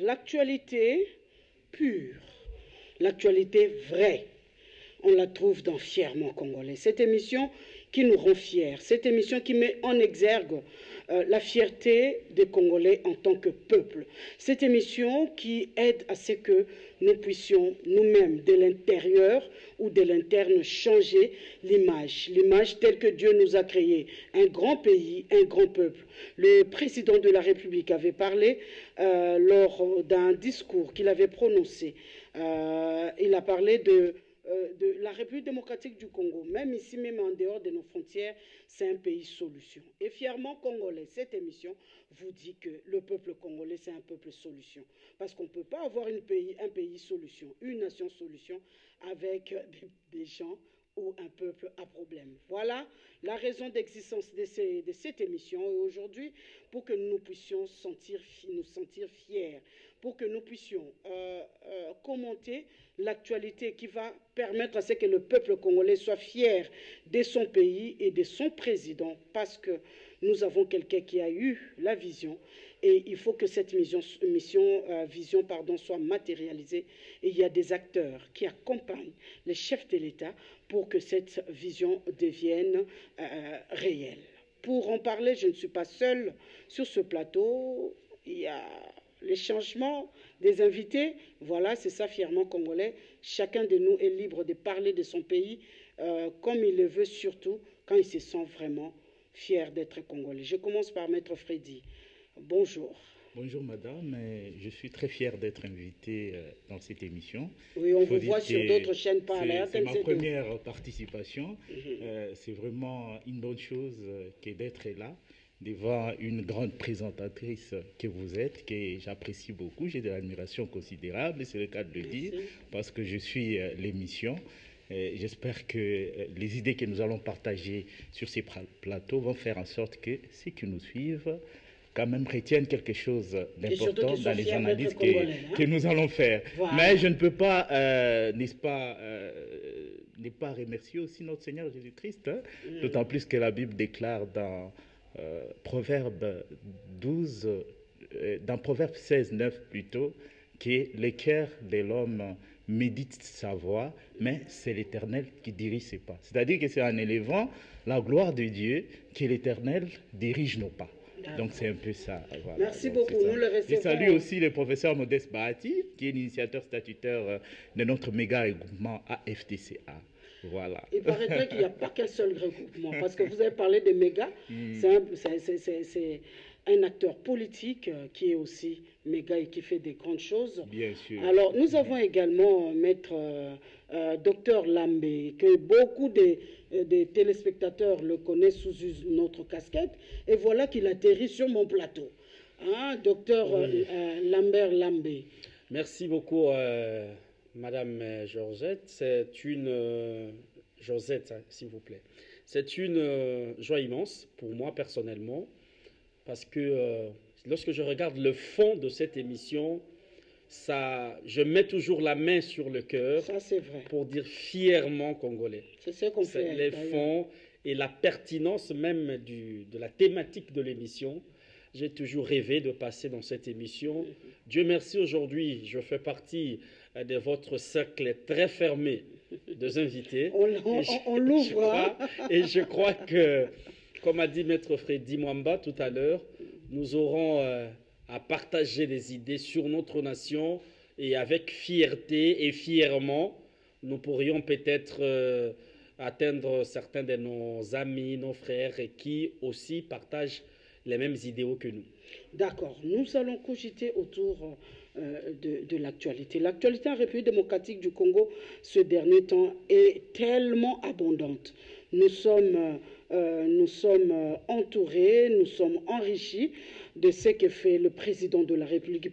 L'actualité pure, l'actualité vraie, on la trouve dans Fièrement Congolais. Cette émission qui nous rend fiers, cette émission qui met en exergue la fierté des Congolais en tant que peuple. Cette émission qui aide à ce que nous puissions nous-mêmes, de l'intérieur ou de l'interne, changer l'image telle que Dieu nous a créée. Un grand pays, un grand peuple. Le président de la République avait parlé lors d'un discours qu'il avait prononcé. Il a parlé de la République démocratique du Congo, même ici, même en dehors de nos frontières, c'est un pays solution. Et Fièrement Congolais, cette émission vous dit que le peuple congolais, c'est un peuple solution. Parce qu'on ne peut pas avoir un pays solution, une nation solution, avec des gens ou un peuple à problème. Voilà la raison d'existence de cette émission. Et aujourd'hui, pour que nous puissions nous sentir fiers, pour que nous puissions commenter l'actualité qui va permettre à ce que le peuple congolais soit fier de son pays et de son président, parce que nous avons quelqu'un qui a eu la vision et il faut que cette vision soit matérialisée, et il y a des acteurs qui accompagnent les chefs de l'État pour que cette vision devienne réelle. Pour en parler, je ne suis pas seule sur ce plateau, il y a les changements des invités. Voilà, c'est ça, Fièrement Congolais. Chacun de nous est libre de parler de son pays comme il le veut, surtout quand il se sent vraiment fier d'être Congolais. Je commence par Maître Freddy. Bonjour. Bonjour madame, je suis très fier d'être invité dans cette émission. Oui, on vous voit sur d'autres chaînes par là. C'est ma première participation. C'est vraiment une bonne chose que d'être là devant une grande présentatrice que vous êtes, que j'apprécie beaucoup. J'ai de l'admiration considérable, c'est le cas de le dire, parce que je suis l'émission. J'espère que les idées que nous allons partager sur ces plateaux vont faire en sorte que ceux qui nous suivent quand même retiennent quelque chose d'important dans les analyses que nous allons faire. Voilà. Mais je ne peux pas, n'est-ce pas, ne pas remercier aussi notre Seigneur Jésus-Christ, hein, d'autant plus que la Bible déclare dans Proverbe 12, dans Proverbe 16, 9 plutôt, que le cœur de l'homme médite sa voie, mais c'est l'Éternel qui dirige ses pas. C'est-à-dire que c'est en élevant la gloire de Dieu que l'Éternel dirige nos pas. Donc c'est un peu ça. Voilà. Merci beaucoup. Nous le recevons. Je salue aussi le professeur Modeste Bahati, qui est l'initiateur statutaire de notre méga regroupement AFTCA. Voilà. Il paraîtrait qu'il n'y a pas qu'un seul regroupement, parce que vous avez parlé de méga, c'est un acteur politique qui est aussi méga et qui fait des grandes choses. Bien sûr. Alors, nous avons également Maître Docteur Lambé, que beaucoup des téléspectateurs le connaissent sous notre casquette, et voilà qu'il atterrit sur mon plateau. Hein, Docteur Lambert Lambé. Merci beaucoup, Madame Georgette. C'est une... Josette, s'il vous plaît. C'est une joie immense pour moi, personnellement, parce que lorsque je regarde le fond de cette émission, je mets toujours la main sur le cœur pour dire fièrement congolais. C'est ce qu'on fait. Les fonds et la pertinence même de la thématique de l'émission. J'ai toujours rêvé de passer dans cette émission. Dieu merci, aujourd'hui, je fais partie de votre cercle très fermé des invités. On l'ouvre. Et je crois que, comme a dit Maître Freddy Mwamba tout à l'heure, nous aurons à partager des idées sur notre nation, et avec fierté et fièrement, nous pourrions peut-être atteindre certains de nos amis, nos frères, et qui aussi partagent les mêmes idéaux que nous. D'accord. Nous allons cogiter autour de l'actualité. L'actualité en République démocratique du Congo, ce dernier temps, est tellement abondante. Nous sommes entourés, nous sommes enrichis de ce que fait le président de la République,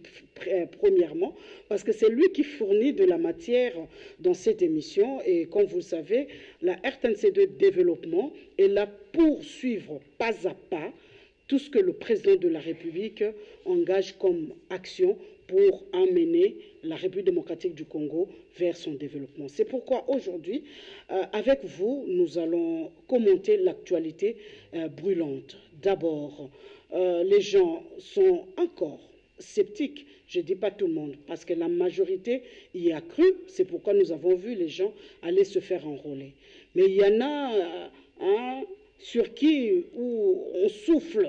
premièrement, parce que c'est lui qui fournit de la matière dans cette émission. Et comme vous le savez, la RTNC de développement est là pour suivre pas à pas tout ce que le président de la République engage comme action pour amener la République démocratique du Congo vers son développement. C'est pourquoi aujourd'hui, avec vous, nous allons commenter l'actualité brûlante. D'abord, les gens sont encore sceptiques. Je ne dis pas tout le monde, parce que la majorité y a cru. C'est pourquoi nous avons vu les gens aller se faire enrôler. Mais il y en a sur qui où on souffle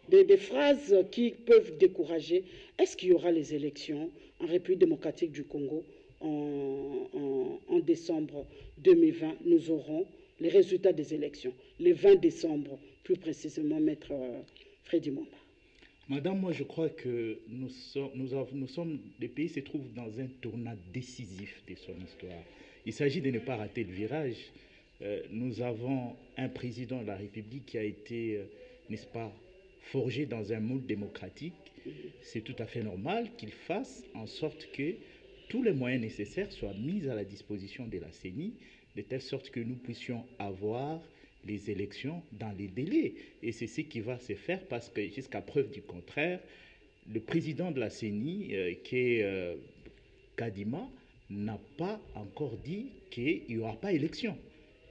des phrases qui peuvent décourager. Est-ce qu'il y aura les élections en République démocratique du Congo en décembre 2020? Nous aurons les résultats des élections, le 20 décembre, plus précisément, Maître Freddy Mwamba. Madame, moi je crois que le pays se trouve dans un tournant décisif de son histoire. Il s'agit de ne pas rater le virage. Nous avons un président de la République qui a été, n'est-ce pas, forgé dans un moule démocratique. C'est tout à fait normal qu'il fasse en sorte que tous les moyens nécessaires soient mis à la disposition de la CENI, de telle sorte que nous puissions avoir les élections dans les délais. Et c'est ce qui va se faire parce que, jusqu'à preuve du contraire, le président de la CENI, qui est Kadima, n'a pas encore dit qu'il n'y aura pas élection.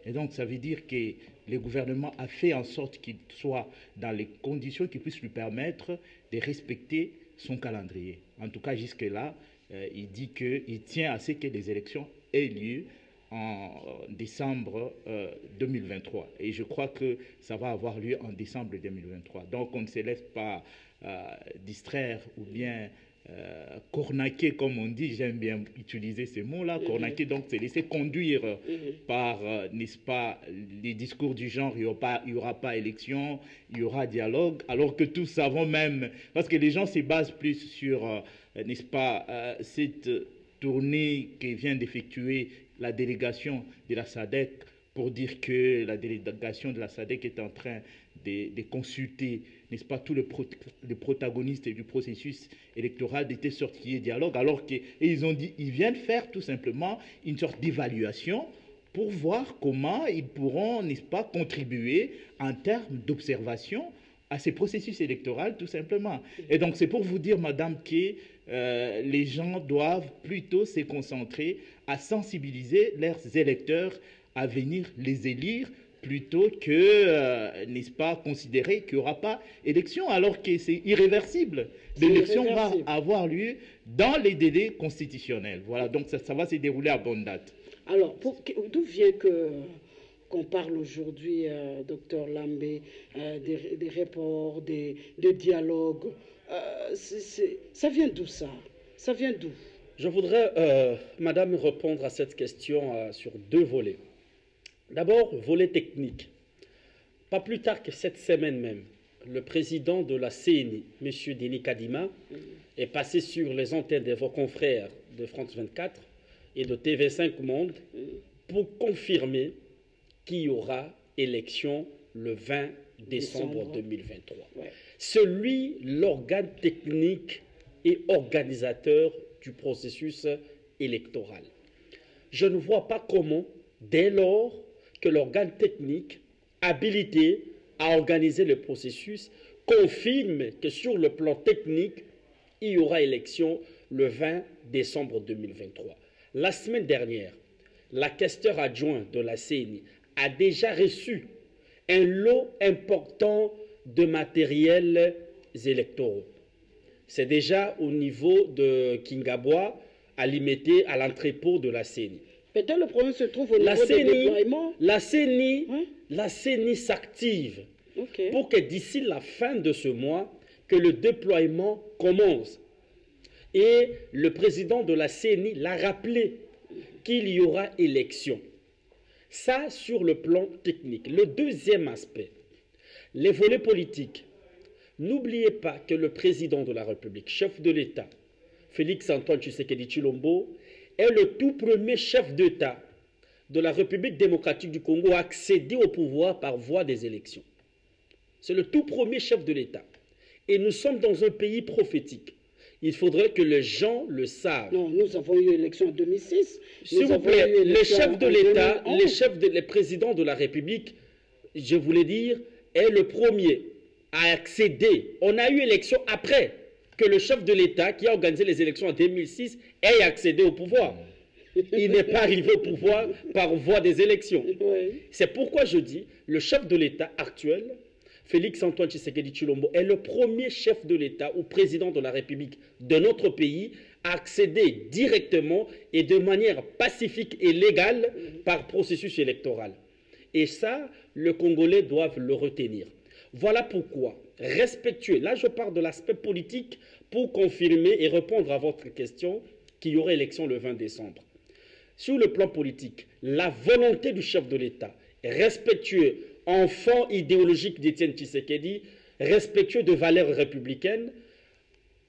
Et donc, ça veut dire que le gouvernement a fait en sorte qu'il soit dans les conditions qui puissent lui permettre de respecter son calendrier. En tout cas, jusque-là, il dit qu'il tient à ce que les élections aient lieu en décembre 2023. Et je crois que ça va avoir lieu en décembre 2023. Donc, on ne se laisse pas distraire ou bien cornaquer, comme on dit, j'aime bien utiliser ces mots-là, cornaquer, donc c'est laisser conduire par, n'est-ce pas, les discours du genre, il n'y aura pas élection, il y aura dialogue, alors que tous savons même, parce que les gens se basent plus sur, n'est-ce pas, cette tournée que vient d'effectuer la délégation de la SADC pour dire que la délégation de la SADC est en train de consulter, n'est-ce pas, tous les protagonistes du processus électoral, de telle sorte qu'il y ait dialogue, alors qu'ils ont dit, ils viennent faire tout simplement une sorte d'évaluation pour voir comment ils pourront, n'est-ce pas, contribuer en termes d'observation à ces processus électoraux, tout simplement. Et donc, c'est pour vous dire, madame, que les gens doivent plutôt se concentrer à sensibiliser leurs électeurs à venir les élire, plutôt que, n'est-ce pas, considérer qu'il n'y aura pas élection, alors que c'est irréversible. L'élection va avoir lieu dans les délais constitutionnels. Voilà, donc ça va se dérouler à bonne date. Alors, d'où vient qu'on parle aujourd'hui, docteur Lambé, des rapports, des dialogues? Ça vient d'où ça? Ça vient d'où? Je voudrais, madame, répondre à cette question sur deux volets. D'abord, volet technique. Pas plus tard que cette semaine même, le président de la CENI, M. Denis Kadima, est passé sur les antennes de vos confrères de France 24 et de TV5 Monde pour confirmer qu'il y aura élection le 20 décembre 2023. Ouais. C'est lui l'organe technique et organisateur du processus électoral. Je ne vois pas comment, dès lors que l'organe technique habilité à organiser le processus confirme que sur le plan technique, il y aura élection le 20 décembre 2023. La semaine dernière, la questeur adjoint de la CENI a déjà reçu un lot important de matériels électoraux. C'est déjà au niveau de Kingabwa, à Limité, à l'entrepôt de la CENI. Peut-être le problème se trouve au niveau du déploiement. La CENI s'active pour que d'ici la fin de ce mois, que le déploiement commence. Et le président de la CENI l'a rappelé qu'il y aura élection. Ça, sur le plan technique. Le deuxième aspect, les volets politiques. N'oubliez pas que le président de la République, chef de l'État, Félix-Antoine Tshisekedi Tshilombo, est le tout premier chef d'État de la République démocratique du Congo à accéder au pouvoir par voie des élections. C'est le tout premier chef de l'État. Et nous sommes dans un pays prophétique. Il faudrait que les gens le savent. Non, nous avons eu l'élection en 2006. S'il vous plaît, les chefs de l'État, les présidents de la République, je voulais dire, est le premier à accéder. On a eu élection après que le chef de l'État, qui a organisé les élections en 2006, ait accédé au pouvoir. Il n'est pas arrivé au pouvoir par voie des élections. Oui. C'est pourquoi je dis, le chef de l'État actuel Félix Antoine Tshisekedi Tshilombo est le premier chef de l'État ou président de la République de notre pays à accéder directement et de manière pacifique et légale par processus électoral. Et ça, les Congolais doivent le retenir. Voilà pourquoi, respectueux, là je parle de l'aspect politique pour confirmer et répondre à votre question qu'il y aurait élection le 20 décembre. Sur le plan politique, la volonté du chef de l'État, respectueux, enfant idéologique d'Étienne Tshisekedi, respectueux de valeurs républicaines,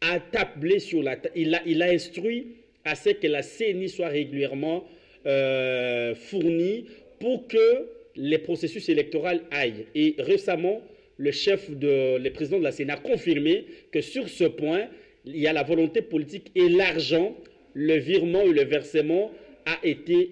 a tablé sur la il a instruit à ce que la CENI soit régulièrement fournie pour que les processus électoraux aillent. Et récemment, le président de la CENI a confirmé que sur ce point, il y a la volonté politique et l'argent, le virement ou le versement a été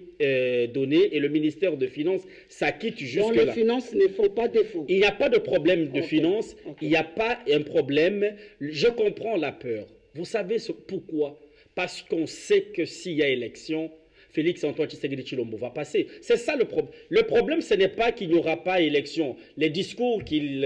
donné et le ministère de Finances s'acquitte jusque-là. Donc les finances ne font pas défaut. Il n'y a pas de problème de finances, il n'y a pas un problème. Je comprends la peur. Vous savez pourquoi? Parce qu'on sait que s'il y a élection, Félix Antoine Tshisekedi Tshilombo va passer. C'est ça le problème. Le problème, ce n'est pas qu'il n'y aura pas élection. Les discours qu'il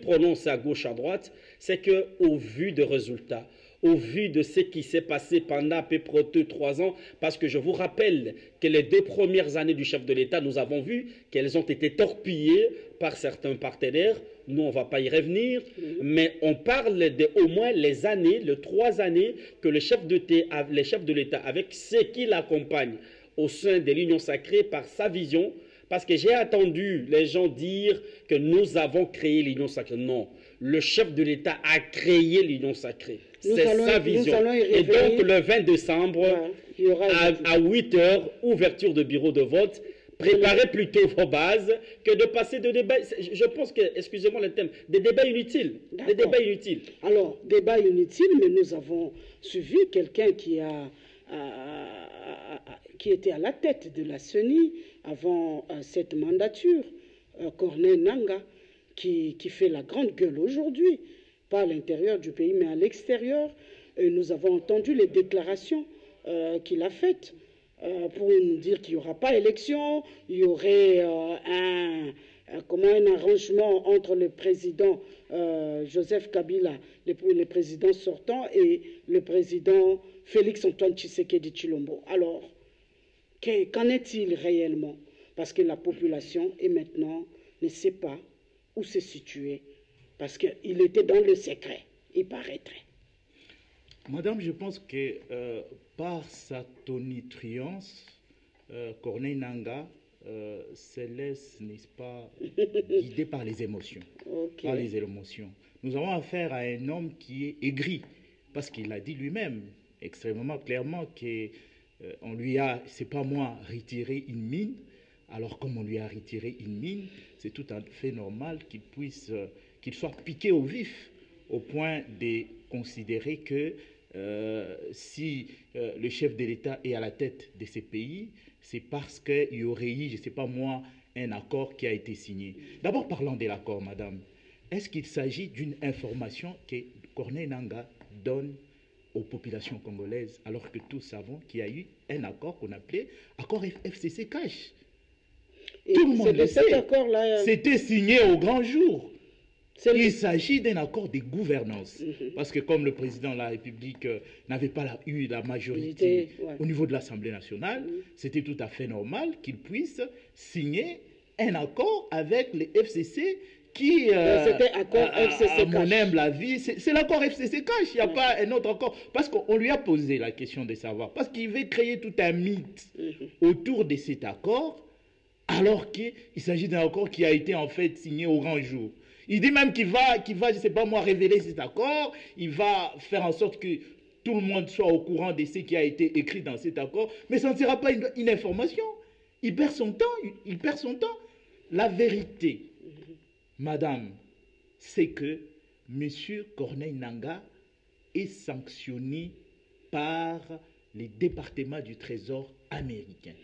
prononce à gauche, à droite, c'est qu'au vu des résultats, au vu de ce qui s'est passé pendant à peu près 3 ans, parce que je vous rappelle que les 2 premières années du chef de l'État, nous avons vu qu'elles ont été torpillées par certains partenaires. Nous, on ne va pas y revenir, mais on parle d'au moins les 3 années que le chef de l'État, avec ceux qui l'accompagnent au sein de l'Union sacrée par sa vision, parce que j'ai entendu les gens dire que nous avons créé l'Union sacrée. Non, le chef de l'État a créé l'Union sacrée. C'est sa vision. Et donc, le 20 décembre, à 8 h, ouverture de bureau de vote. Préparez plutôt vos bases que de passer de débats. Je pense que, excusez-moi le thème, des débats inutiles. Des débats inutiles. Alors, débat inutile, mais nous avons suivi quelqu'un qui était à la tête de la CENI avant cette mandature, Corneille Nangaa, qui fait la grande gueule aujourd'hui, pas à l'intérieur du pays, mais à l'extérieur. Et nous avons entendu les déclarations qu'il a faites pour nous dire qu'il n'y aura pas élection, il y aurait un arrangement entre le président Joseph Kabila, le président sortant, et le président Félix Antoine Tshisekedi Tshilombo. Alors, qu'en est-il réellement? Parce que la population est maintenant ne sait pas où se situer, parce qu'il était dans le secret, il paraîtrait. Madame, je pense que par sa tonitruance, Corneille Nangaa se laisse, n'est-ce pas, guidé par les émotions. Okay. Par les émotions. Nous avons affaire à un homme qui est aigri, parce qu'il a dit lui-même, extrêmement clairement, qu'on lui a, c'est pas moi, retiré une mine. Alors, comme on lui a retiré une mine, c'est tout à fait normal qu'il soit piqué au vif, au point de considérer que si le chef de l'État est à la tête de ces pays, c'est parce qu'il y aurait eu, je ne sais pas moi, un accord qui a été signé. D'abord, parlons de l'accord, madame. Est-ce qu'il s'agit d'une information que Corneille Nangaa donne aux populations congolaises, alors que tous savons qu'il y a eu un accord qu'on appelait accord FCC Cash? Tout le monde le sait. C'était signé au grand jour. Il s'agit d'un accord de gouvernance. Parce que comme le président de la République n'avait pas eu la majorité au niveau de l'Assemblée nationale, c'était tout à fait normal qu'il puisse signer un accord avec les FCC qui, c'était accord FCC à mon humble avis, c'est l'accord FCC Cash. Il n'y a pas un autre accord. Parce qu'on lui a posé la question de savoir. Parce qu'il veut créer tout un mythe autour de cet accord, alors qu'il s'agit d'un accord qui a été en fait signé au grand jour. Il dit même qu'il va, je ne sais pas moi, révéler cet accord, il va faire en sorte que tout le monde soit au courant de ce qui a été écrit dans cet accord, mais ça ne sera pas une information. Il perd son temps, La vérité, madame, c'est que M. Corneille Nangaa est sanctionné par les départements du Trésor américain.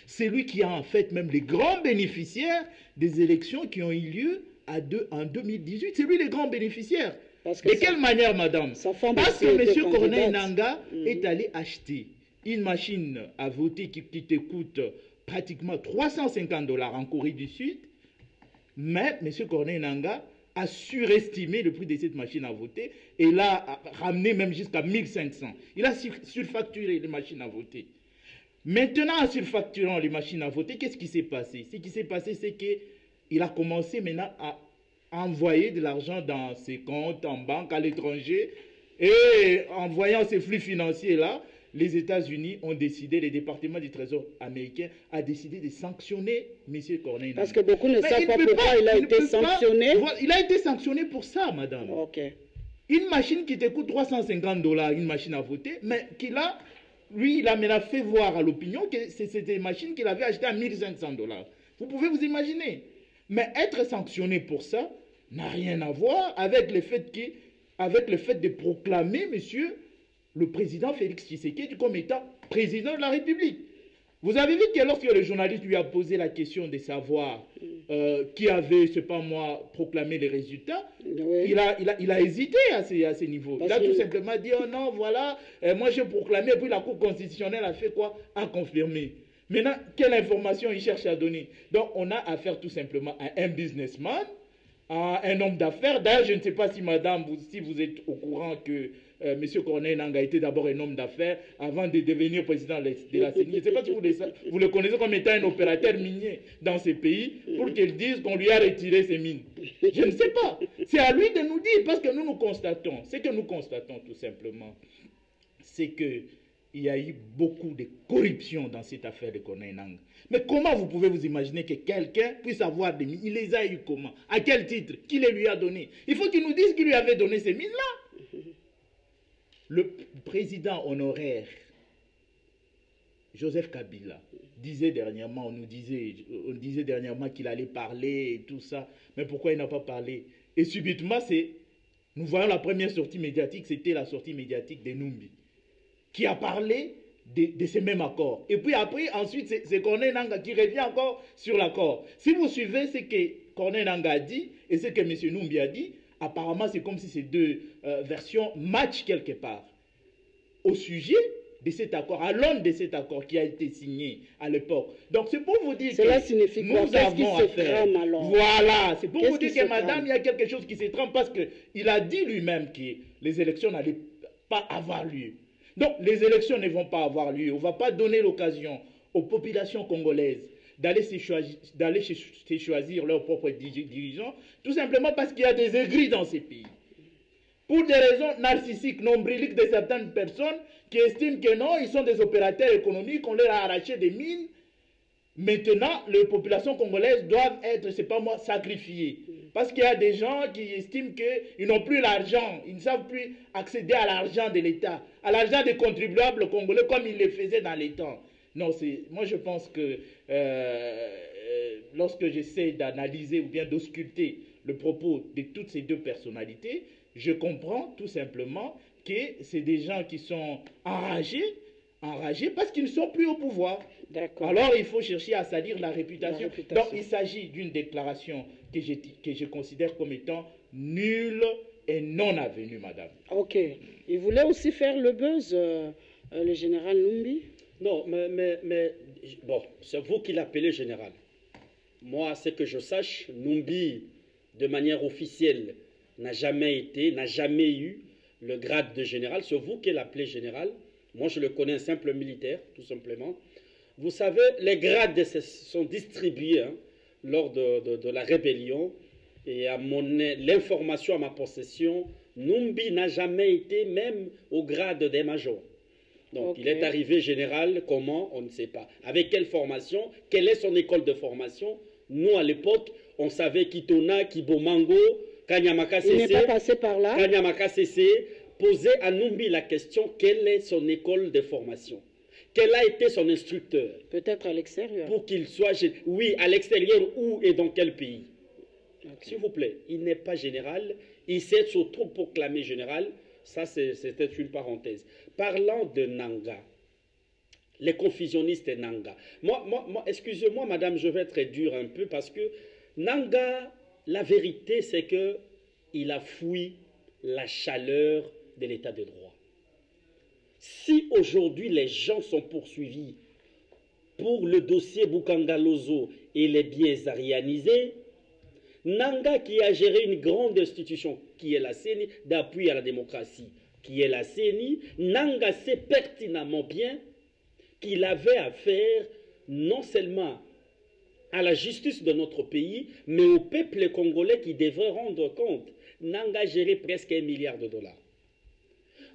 C'est lui qui a en fait même les grands bénéficiaires des élections qui ont eu lieu en 2018. C'est lui les grands bénéficiaires. De quelle manière, madame? Parce que M. Corneille Nangaa est allé acheter une machine à voter qui te coûte pratiquement $350 en Corée du Sud. Mais M. Corneille Nangaa a surestimé le prix de cette machine à voter et l'a ramené même jusqu'à 1500. Il a surfacturé les machines à voter. Maintenant, en surfacturant les machines à voter, qu'est-ce qui s'est passé? Ce qui s'est passé, c'est qu'il a commencé maintenant à envoyer de l'argent dans ses comptes en banque à l'étranger. Et en voyant ces flux financiers-là, les États-Unis ont décidé, le département du Trésor américain a décidé de sanctionner M. Corneille Nangaa. Parce que beaucoup ne savent pas pourquoi il a été sanctionné. Il a été sanctionné pour ça, madame. Ok. Une machine qui te coûte $350, une machine à voter, mais lui, il a maintenant fait voir à l'opinion que c'était une machine qu'il avait achetée à $1500. Vous pouvez vous imaginer. Mais être sanctionné pour ça n'a rien à voir avec le fait de proclamer, monsieur, le président Félix Tshisekedi comme étant président de la République. Vous avez vu que lorsque le journaliste lui a posé la question de savoir qui avait, je sais pas moi, proclamé les résultats, oui. il a hésité à ces niveaux. Il a tout simplement dit, oh non, voilà, moi j'ai proclamé, et puis la Cour constitutionnelle a fait quoi? A confirmé. Maintenant, quelle information il cherche à donner? Donc, on a affaire tout simplement à un businessman, à un homme d'affaires. D'ailleurs, je ne sais pas si madame, si vous êtes au courant que M. Corneille Nangaa était d'abord un homme d'affaires avant de devenir président de la CENI. Je ne sais pas si vous le connaissez comme étant un opérateur minier dans ces pays pour qu'il dise qu'on lui a retiré ses mines. Je ne sais pas. C'est à lui de nous dire parce que nous constatons. Ce que nous constatons tout simplement, c'est que il y a eu beaucoup de corruption dans cette affaire de Corneille Nangaa. Mais comment vous pouvez vous imaginer que quelqu'un puisse avoir des mines? Il les a eu comment? À quel titre? Qui les lui a donnés? Il faut qu'il nous dise qui lui avait donné ces mines-là. Le président honoraire, Joseph Kabila, disait dernièrement, on disait dernièrement qu'il allait parler et tout ça. Mais pourquoi il n'a pas parlé? Et subitement, nous voyons la première sortie médiatique, c'était la sortie médiatique de Numbi, qui a parlé de ces mêmes accords. Et puis après, ensuite, c'est Corneille Nangaa qui revient encore sur l'accord. Si vous suivez ce que Corneille Nangaa a dit et ce que M. Numbi a dit, apparemment, c'est comme si ces deux versions matchent quelque part. Au sujet de cet accord, à l'aune de cet accord qui a été signé à l'époque. Donc, c'est pour vous dire cela signifie quoi? Nous avons affaire. Voilà, c'est pour vous dire que madame, il y a quelque chose qui se trame parce qu'il a dit lui-même que les élections n'allaient pas avoir lieu. Donc, les élections ne vont pas avoir lieu. On ne va pas donner l'occasion aux populations congolaises d'aller se choisir leurs propres dirigeants, tout simplement parce qu'il y a des aigris dans ces pays. Pour des raisons narcissiques, nombriliques de certaines personnes qui estiment que non, ils sont des opérateurs économiques, on leur a arraché des mines. Maintenant, les populations congolaises doivent être, c'est pas moi, sacrifiées. Parce qu'il y a des gens qui estiment qu'ils n'ont plus l'argent, ils ne savent plus accéder à l'argent de l'État, à l'argent des contribuables congolais comme ils le faisaient dans les temps. Non, moi je pense que lorsque j'essaie d'analyser ou bien d'ausculter le propos de toutes ces deux personnalités, je comprends tout simplement que c'est des gens qui sont enragés parce qu'ils ne sont plus au pouvoir. Alors il faut chercher à salir la réputation. Donc il s'agit d'une déclaration que je considère comme étant nulle et non avenue, madame. Ok. Il voulait aussi faire le buzz, le général Numbi? Non, mais bon, c'est vous qui l'appelez général. Moi, ce que je sache, Numbi, de manière officielle, n'a jamais eu le grade de général. C'est vous qui l'appelez général. Moi, je le connais, un simple militaire, tout simplement. Vous savez, les grades sont distribués lors de la rébellion. Et à l'information à ma possession, Numbi n'a jamais été même au grade des majors. Donc, il est arrivé général, comment? On ne sait pas. Avec quelle formation? Quelle est son école de formation? Nous, à l'époque, on savait Kitona, Kibomango, Kanyamaka CC. Il n'est pas passé par là. Kanyamaka CC posait à Numbi la question, quelle est son école de formation? Quel a été son instructeur? Peut-être à l'extérieur. Pour qu'il soit... Oui, à l'extérieur, où et dans quel pays? S'il vous plaît, il n'est pas général. Il s'est s'auto-proclamé général. Ça, c'était une parenthèse. Parlant de Nangaa, les confusionnistes Nangaa. Moi, excusez-moi, madame, je vais être dur un peu parce que Nangaa, la vérité, c'est qu'il a fui la chaleur de l'état de droit. Si aujourd'hui les gens sont poursuivis pour le dossier Bukangalozo et les biens arianisés, Nanga qui a géré une grande institution qui est la CENI, d'appui à la démocratie, qui est la CENI, Nanga sait pertinemment bien qu'il avait affaire non seulement à la justice de notre pays, mais au peuple congolais qui devrait rendre compte. Nanga a géré presque 1 milliard de dollars.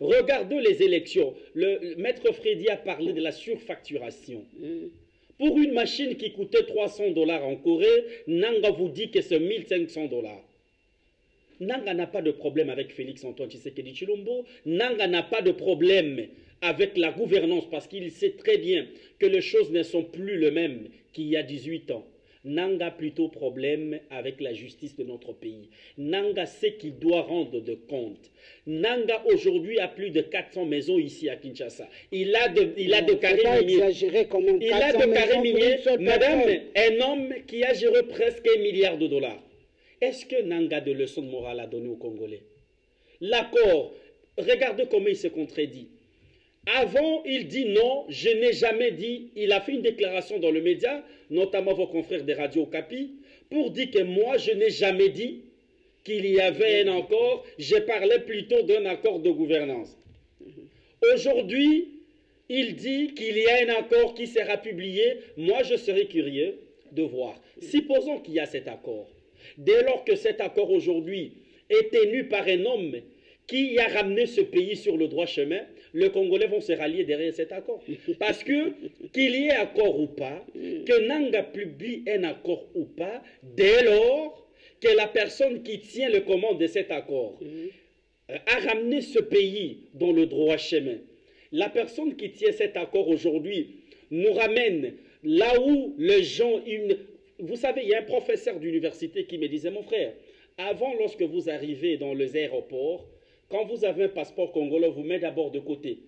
Regardons les élections. Le maître Freddy a parlé de la surfacturation. Pour une machine qui coûtait 300 dollars en Corée, Nanga vous dit que c'est 1500 dollars. Nanga n'a pas de problème avec Félix Antoine Tshisekedi Tshilombo. Nanga n'a pas de problème avec la gouvernance parce qu'il sait très bien que les choses ne sont plus les mêmes qu'il y a 18 ans. Nanga a plutôt problème avec la justice de notre pays. Nanga sait qu'il doit rendre de compte. Nanga aujourd'hui a plus de 400 maisons ici à Kinshasa. Il a de carrés miniers. Il a de carrés miniers. Madame, un homme qui a géré presque 1 milliard de dollars. Est-ce que Nanga de leçon de morale a donné aux Congolais? L'accord, regardez comment il se contredit. Avant, il dit non, je n'ai jamais dit. Il a fait une déclaration dans le média, notamment vos confrères des radios Okapi, pour dire que moi, je n'ai jamais dit qu'il y avait un accord. Je parlais plutôt d'un accord de gouvernance. Aujourd'hui, il dit qu'il y a un accord qui sera publié. Moi, je serais curieux de voir. Supposons qu'il y a cet accord. Dès lors que cet accord aujourd'hui est tenu par un homme qui a ramené ce pays sur le droit chemin, les Congolais vont se rallier derrière cet accord. Parce que, qu'il y ait accord ou pas, que Nanga publie un accord ou pas, dès lors que la personne qui tient le commande de cet accord a ramené ce pays dans le droit chemin, la personne qui tient cet accord aujourd'hui nous ramène là où les gens... Vous savez, il y a un professeur d'université qui me disait, mon frère, avant, lorsque vous arrivez dans les aéroports, quand vous avez un passeport congolais, vous mettez d'abord de côté.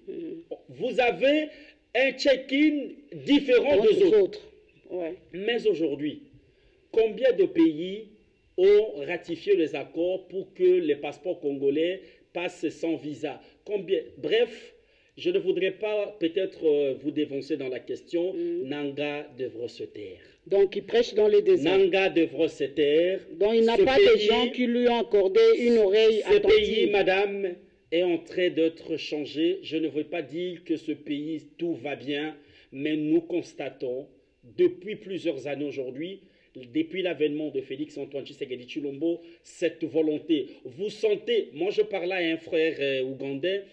Vous avez un check-in différent des autres. Ouais. Mais aujourd'hui, combien de pays ont ratifié les accords pour que les passeports congolais passent sans visa? Combien? Bref, je ne voudrais pas peut-être vous dévancer dans la question. Nanga devrait se taire. Donc, il prêche dans les déserts. Nanga devrait se taire. Donc, il n'a pas de gens qui lui ont accordé une oreille attentive. Ce pays, madame, est en train d'être changé. Je ne veux pas dire que ce pays, tout va bien, mais nous constatons, depuis plusieurs années aujourd'hui, depuis l'avènement de Félix Antoine Tshisekedi Tshilombo, cette volonté. Vous sentez, moi je parlais à un frère ougandais,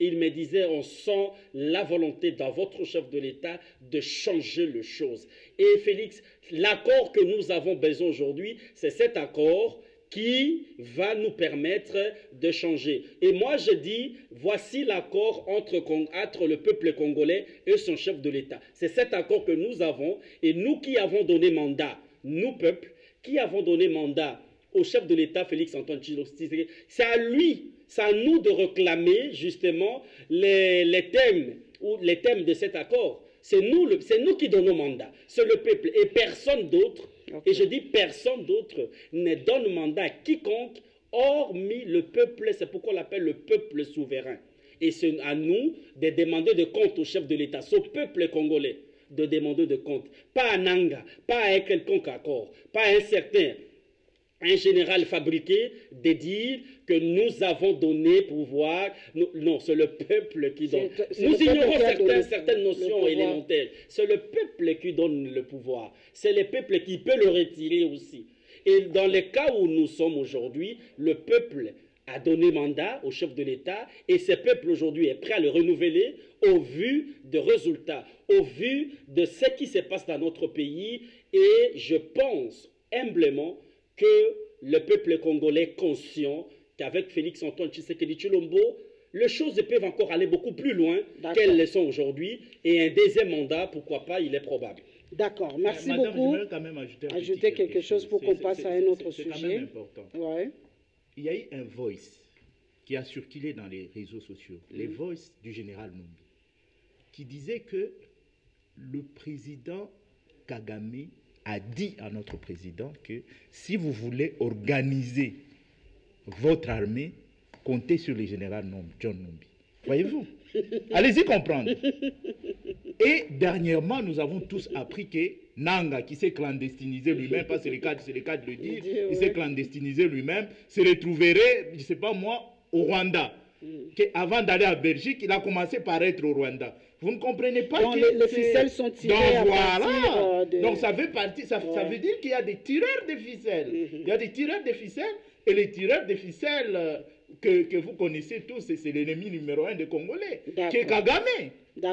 il me disait, on sent la volonté dans votre chef de l'État de changer les choses. Et Félix, l'accord que nous avons besoin aujourd'hui, c'est cet accord qui va nous permettre de changer. Et moi je dis, voici l'accord entre le peuple congolais et son chef de l'État. C'est cet accord que nous avons, et nous qui avons donné mandat, nous peuple, qui avons donné mandat au chef de l'État, Félix Antoine Tshisekedi, c'est à lui, c'est à nous de réclamer justement les thèmes de cet accord. C'est nous qui donnons mandat. C'est le peuple et personne d'autre. Okay. Et je dis personne d'autre ne donne mandat à quiconque hormis le peuple. C'est pourquoi on l'appelle le peuple souverain. Et c'est à nous de demander de compte au chef de l'État, au peuple congolais, de demander de compte. Pas à Nanga, pas à un quelconque accord, pas à un général fabriqué de dire que nous avons donné pouvoir. Non, c'est le peuple qui donne. Nous ignorons certaines notions élémentaires. C'est le peuple qui donne le pouvoir. C'est le peuple qui peut le retirer aussi. Et dans le cas où nous sommes aujourd'hui, le peuple a donné mandat au chef de l'État et ce peuple aujourd'hui est prêt à le renouveler au vu des résultats, au vu de ce qui se passe dans notre pays. Et je pense humblement que le peuple congolais est conscient qu'avec Félix Antoine Tshisekedi Tshilombo, les choses peuvent encore aller beaucoup plus loin qu'elles le sont aujourd'hui. Et un deuxième mandat, pourquoi pas, il est probable. D'accord, merci Madame, beaucoup. j'aimerais quand même ajouter quelque chose pour qu'on passe à un autre sujet. C'est quand même important. Ouais. Il y a eu un voice qui a circulé dans les réseaux sociaux, les voice du général Numbi, qui disait que le président Kagame a dit à notre président que si vous voulez organiser votre armée, comptez sur le général John Numbi. Voyez-vous? Allez-y comprendre. Et dernièrement, nous avons tous appris que Nanga, qui s'est clandestinisé lui-même, parce que c'est le cas de le dire, il s'est clandestinisé lui-même, se retrouverait, je ne sais pas moi, au Rwanda. Avant d'aller à Belgique, il a commencé par être au Rwanda. Vous ne comprenez pas donc que les ficelles sont tirées à partir de... Donc ça veut dire qu'il y a des tireurs de ficelles. Il y a des tireurs de ficelles, et les tireurs de ficelles que vous connaissez tous, c'est l'ennemi numéro 1 des Congolais, qui est Kagame.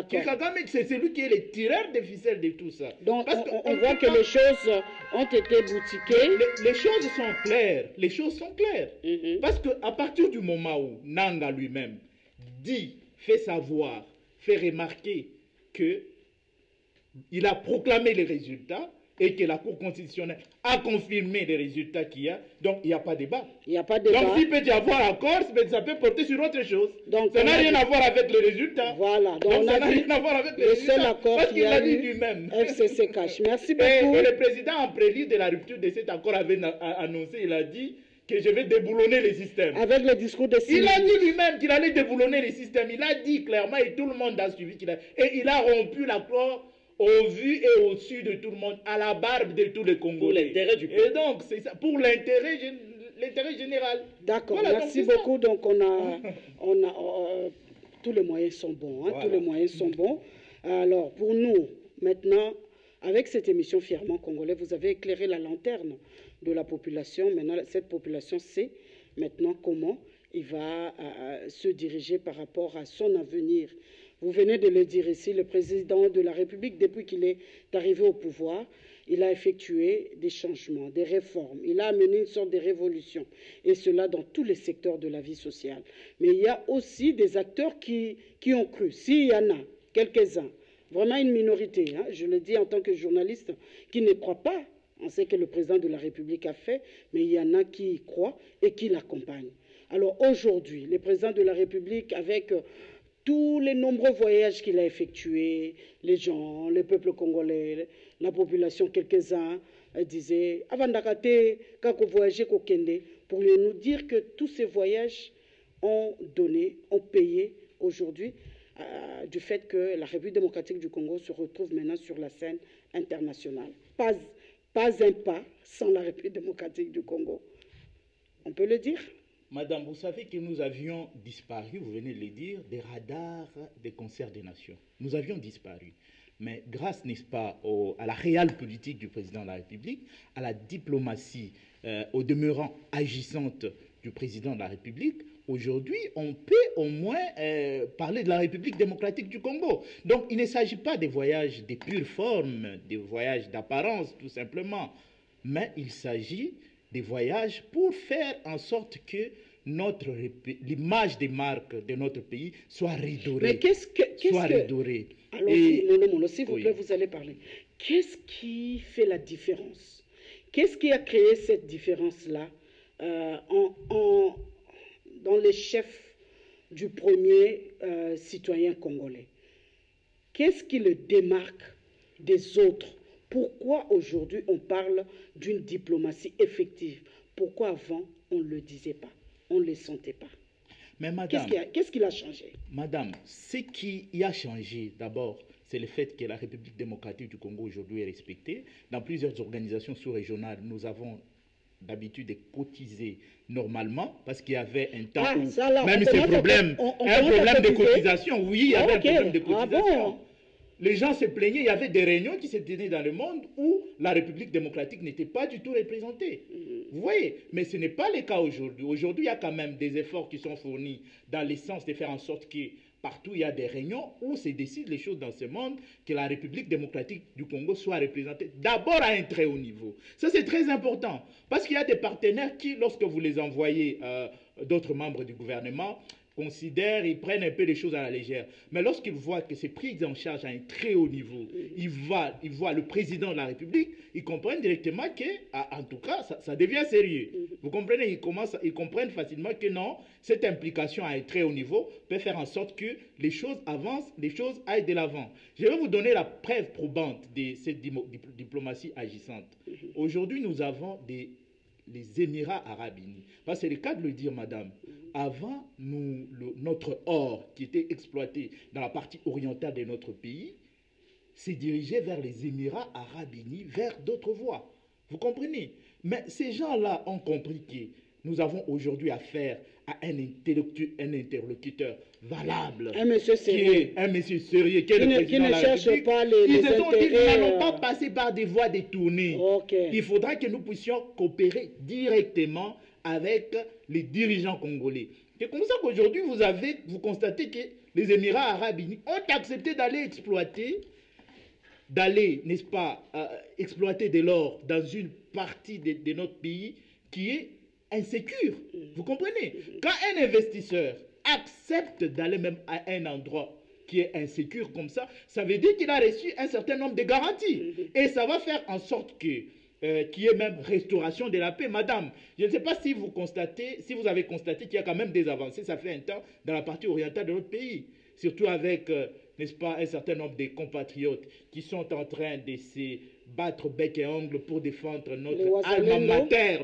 Kagame, c'est celui qui est le tireur de ficelles de tout ça. Donc on voit que les choses ont été boutiquées. Les choses sont claires. Les choses sont claires. Parce qu'à partir du moment où Nanga lui-même dit, fait savoir, fait remarquer qu'il a proclamé les résultats et que la Cour constitutionnelle a confirmé les résultats qu'il y a, donc il n'y a pas de débat. Il n'y a pas de débat. Donc s'il peut y avoir accord, ça peut porter sur autre chose. Donc, ça n'a rien à voir avec les résultats. Voilà. Donc ça n'a rien à voir avec les résultats. Seul accord parce qu'il l'a dit lui-même. FCC cache. Merci beaucoup. Et le président, en prélude de la rupture de cet accord, avait annoncé, il a dit que je vais déboulonner les systèmes. Avec le discours de Il a dit lui-même qu'il allait déboulonner les systèmes. Il a dit clairement et tout le monde a suivi. Et il a rompu l'accord au vu et au su de tout le monde, à la barbe de tous les Congolais. Pour l'intérêt du peuple. Et donc, c'est ça, pour l'intérêt général. D'accord, voilà, merci beaucoup. Donc, tous les moyens sont bons. Voilà. Tous les moyens sont bons. Alors, pour nous, maintenant, avec cette émission Fièrement Congolais, vous avez éclairé la lanterne de la population. Maintenant, cette population sait maintenant comment il va se diriger par rapport à son avenir. Vous venez de le dire ici, le président de la République, depuis qu'il est arrivé au pouvoir, il a effectué des changements, des réformes. Il a amené une sorte de révolution, et cela dans tous les secteurs de la vie sociale. Mais il y a aussi des acteurs qui ont cru. S'il y en a quelques-uns, vraiment une minorité, hein, je le dis en tant que journaliste, qui ne croient pas en ce que le président de la République a fait, mais il y en a qui y croient et qui l'accompagnent. Alors aujourd'hui, le président de la République, avec tous les nombreux voyages qu'il a effectués, les gens, le peuple congolais, la population, quelques-uns disaient avant d'arrêter, quand on voyageait, pour nous dire que tous ces voyages ont donné, ont payé aujourd'hui du fait que la République démocratique du Congo se retrouve maintenant sur la scène internationale. Pas un pas sans la République démocratique du Congo. On peut le dire? Madame, vous savez que nous avions disparu, vous venez de le dire, des radars des concerts des nations. Nous avions disparu. Mais grâce, n'est-ce pas, à la réelle politique du président de la République, à la diplomatie, au demeurant agissante du président de la République, aujourd'hui, on peut au moins parler de la République démocratique du Congo. Donc, il ne s'agit pas des voyages de pure forme, des voyages d'apparence, tout simplement. Mais il s'agit des voyages pour faire en sorte que l'image des marques de notre pays soit redorée. Mais redorée. Alors, s'il vous plaît, vous allez parler. Qu'est-ce qui fait la différence? Qu'est-ce qui a créé cette différence-là dans les chefs du premier citoyen congolais? Qu'est-ce qui le démarque des autres? Pourquoi aujourd'hui on parle d'une diplomatie effective? Pourquoi avant on ne le disait pas, on ne le sentait pas? Mais madame, qu'est-ce qui a changé? Madame, ce qui y a changé d'abord, c'est le fait que la République démocratique du Congo aujourd'hui est respectée. Dans plusieurs organisations sous-régionales, nous avons d'habitude de cotiser normalement parce qu'il y avait un temps où même ces problèmes, un problème de cotisation, oui, il y avait un problème de cotisation. Les gens se plaignaient, il y avait des réunions qui se tenaient dans le monde où la République démocratique n'était pas du tout représentée. Vous voyez? Mais ce n'est pas le cas aujourd'hui. Aujourd'hui, il y a quand même des efforts qui sont fournis dans le sens de faire en sorte que partout il y a des réunions où se décident les choses dans ce monde, que la République démocratique du Congo soit représentée d'abord à un très haut niveau. Ça, c'est très important. Parce qu'il y a des partenaires qui, lorsque vous les envoyez, d'autres membres du gouvernement, considèrent, ils prennent un peu les choses à la légère. Mais lorsqu'ils voient que c'est pris en charge à un très haut niveau, ils voient le président de la République, ils comprennent directement que, en tout cas, ça devient sérieux. Vous comprenez? Ils comprennent facilement que non, cette implication à un très haut niveau peut faire en sorte que les choses avancent, les choses aillent de l'avant. Je vais vous donner la preuve probante de cette diplomatie agissante. Aujourd'hui, nous avons les Émirats arabes unis. Parce que c'est le cas de le dire, madame. Avant, notre or qui était exploité dans la partie orientale de notre pays s'est dirigé vers les Émirats arabes unis, vers d'autres voies. Vous comprenez? Mais ces gens-là ont compris que nous avons aujourd'hui affaire à un interlocuteur valable, Un monsieur sérieux. un monsieur sérieux, qui est le président Qui ne de la cherche République. pas les Ils se sont dit, nous intérêts. n'allons pas passer par des voies détournées. Ok. Il faudra que nous puissions coopérer directement avec les dirigeants congolais. C'est comme ça qu'aujourd'hui, vous constatez que les Émirats arabes unis ont accepté n'est-ce pas, exploiter de l'or dans une partie de notre pays qui est insécure. Vous comprenez? Quand un investisseur accepte d'aller même à un endroit qui est insécure comme ça veut dire qu'il a reçu un certain nombre de garanties. Et ça va faire en sorte que qu'il y ait même restauration de la paix. Madame, je ne sais pas si vous avez constaté qu'il y a quand même des avancées, ça fait un temps, dans la partie orientale de notre pays. Surtout avec, n'est-ce pas, un certain nombre de compatriotes qui sont en train de se battre bec et ongle pour défendre notre alma mater,